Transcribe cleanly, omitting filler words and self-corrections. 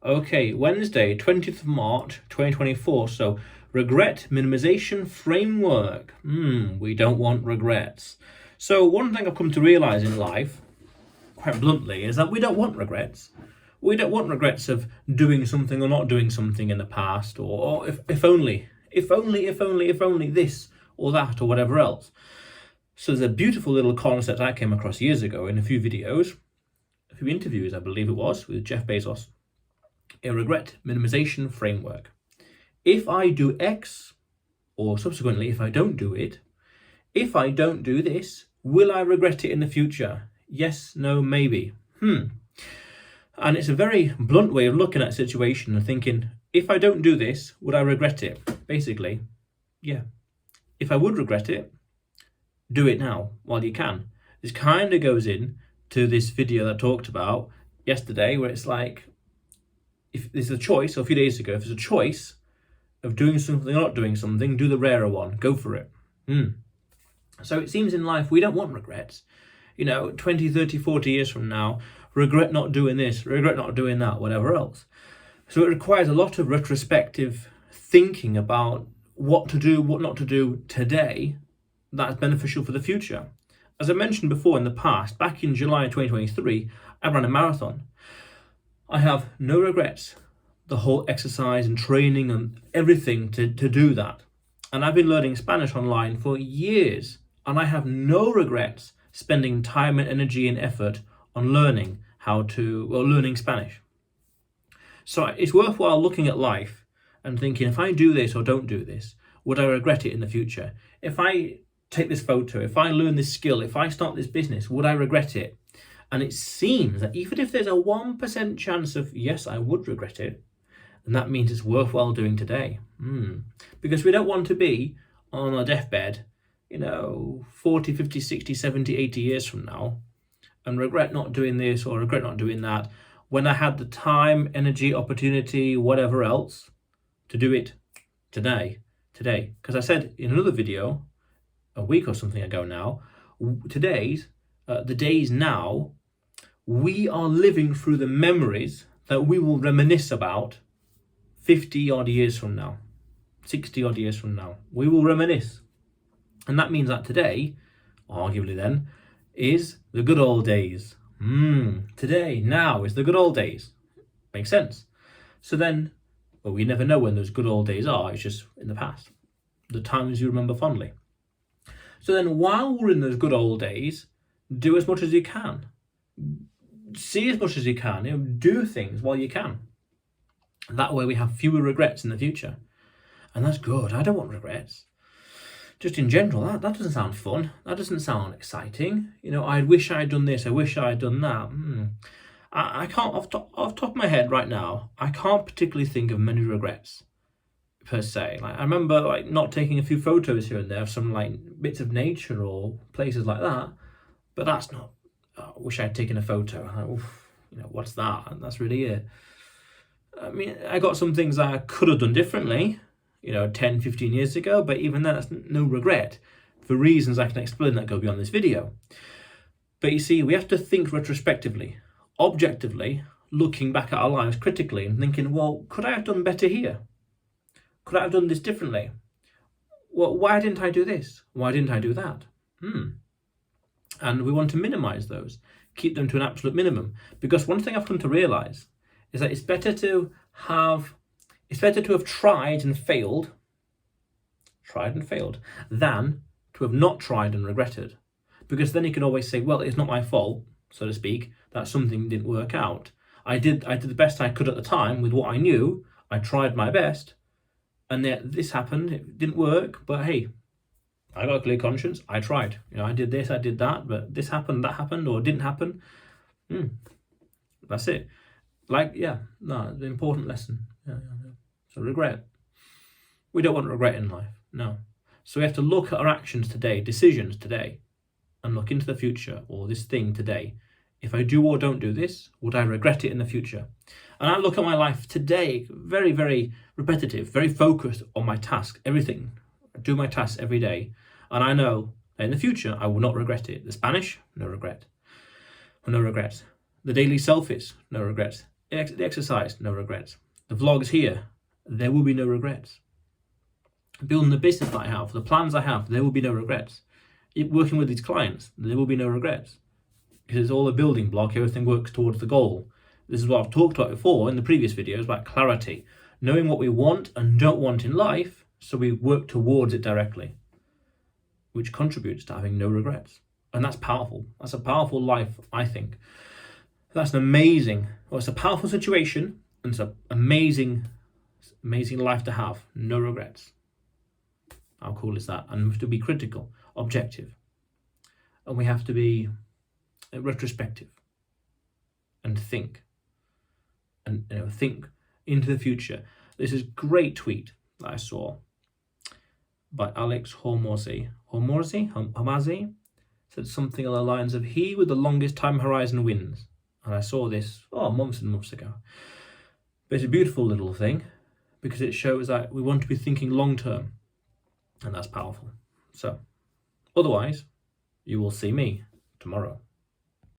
Okay, Wednesday, 20th of March, 2024. So, regret minimization framework. We don't want regrets. So, one thing I've come to realize in life, quite bluntly, is that we don't want regrets. We don't want regrets of doing something or not doing something in the past, or if only this or that or whatever else. So, there's a beautiful little concept I came across years ago in a few videos, a few interviews, I believe it was, with Jeff Bezos. A regret minimization framework. If I do X, or subsequently if I don't do it, if I don't do this, will I regret it in the future? Yes, no, maybe. And it's a very blunt way of looking at a situation and thinking, if I don't do this, would I regret it? Basically, yeah. If I would regret it, do it now while you can. This kind of goes in to this video that I talked about yesterday, where it's like, if there's a choice, or a few days ago, if there's a choice of doing something or not doing something, do the rarer one. Go for it. So it seems in life we don't want regrets. 20, 30, 40 years from now, regret not doing this, regret not doing that, whatever else. So it requires a lot of retrospective thinking about what to do, what not to do today that's beneficial for the future. As I mentioned before in the past, back in July 2023, I ran a marathon. I have no regrets, the whole exercise and training and everything to do that. And I've been learning Spanish online for years, and I have no regrets spending time and energy and effort on learning learning Spanish. So it's worthwhile looking at life and thinking, if I do this or don't do this, would I regret it in the future? If I take this photo, if I learn this skill, if I start this business, would I regret it? And it seems that even if there's a 1% chance of, yes, I would regret it, then that means it's worthwhile doing today. Because we don't want to be on our deathbed, 40, 50, 60, 70, 80 years from now, and regret not doing this or regret not doing that, when I had the time, energy, opportunity, whatever else, to do it today. Because I said in another video, a week or something ago now, the days now, we are living through the memories that we will reminisce about 50 odd years from now, 60 odd years from now. We will reminisce. And that means that today, arguably then, is the good old days. Today, now is the good old days. Makes sense. So then, we never know when those good old days are. It's just in the past. The times you remember fondly. So then, while we're in those good old days, do as much as you can. See as much as you can. Do things while you can. That way we have fewer regrets in the future. And that's good. I don't want regrets. Just in general, that doesn't sound fun. That doesn't sound exciting. I wish I'd done this. I wish I'd done that. I can't, off top of my head right now, I can't particularly think of many regrets per se. I remember not taking a few photos here and there of some bits of nature or places like that. But that's not, I wish I'd taken a photo. What's that? That's really it. I mean, I got some things I could have done differently, 10, 15 years ago, but even then, that's no regret for reasons I can explain that go beyond this video. But you see, we have to think retrospectively, objectively, looking back at our lives critically and thinking, well, could I have done better here? Could I have done this differently? Well, why didn't I do this? Why didn't I do that? And we want to minimize those, keep them to an absolute minimum. Because one thing I've come to realize is that it's better to have tried and failed, than to have not tried and regretted. Because then you can always say, well, it's not my fault, so to speak, that something didn't work out. I did the best I could at the time with what I knew. I tried my best, and then this happened. It didn't work, but hey, I got a clear conscience. I tried. I did this, I did that, but this happened, that happened, or didn't happen. That's it. The important lesson. Yeah. So regret. We don't want regret in life. No. So we have to look at our actions today, decisions today, and look into the future, or this thing today. If I do or don't do this, would I regret it in the future? And I look at my life today, very, very repetitive, very focused on my task, everything. I do my tasks every day. And I know that in the future, I will not regret it. The Spanish, no regret. No regrets. The daily selfies, no regrets. The exercise, no regrets. The vlogs here, there will be no regrets. Building the business that I have, the plans I have, there will be no regrets. Working with these clients, there will be no regrets. Because it's all a building block, everything works towards the goal. This is what I've talked about before in the previous videos about clarity. Knowing what we want and don't want in life, so we work towards it directly, which contributes to having no regrets. And that's powerful. That's a powerful life, I think. That's an amazing, well, it's a powerful situation, and it's an amazing life to have. No regrets. How cool is that? And we have to be critical, objective. And we have to be retrospective and think. And think into the future. This is a great tweet that I saw by Alex Hormozy. Said something along the lines of, he with the longest time horizon wins. And I saw this months and months ago. But it's a beautiful little thing because it shows that we want to be thinking long term, and that's powerful. So otherwise, you will see me tomorrow.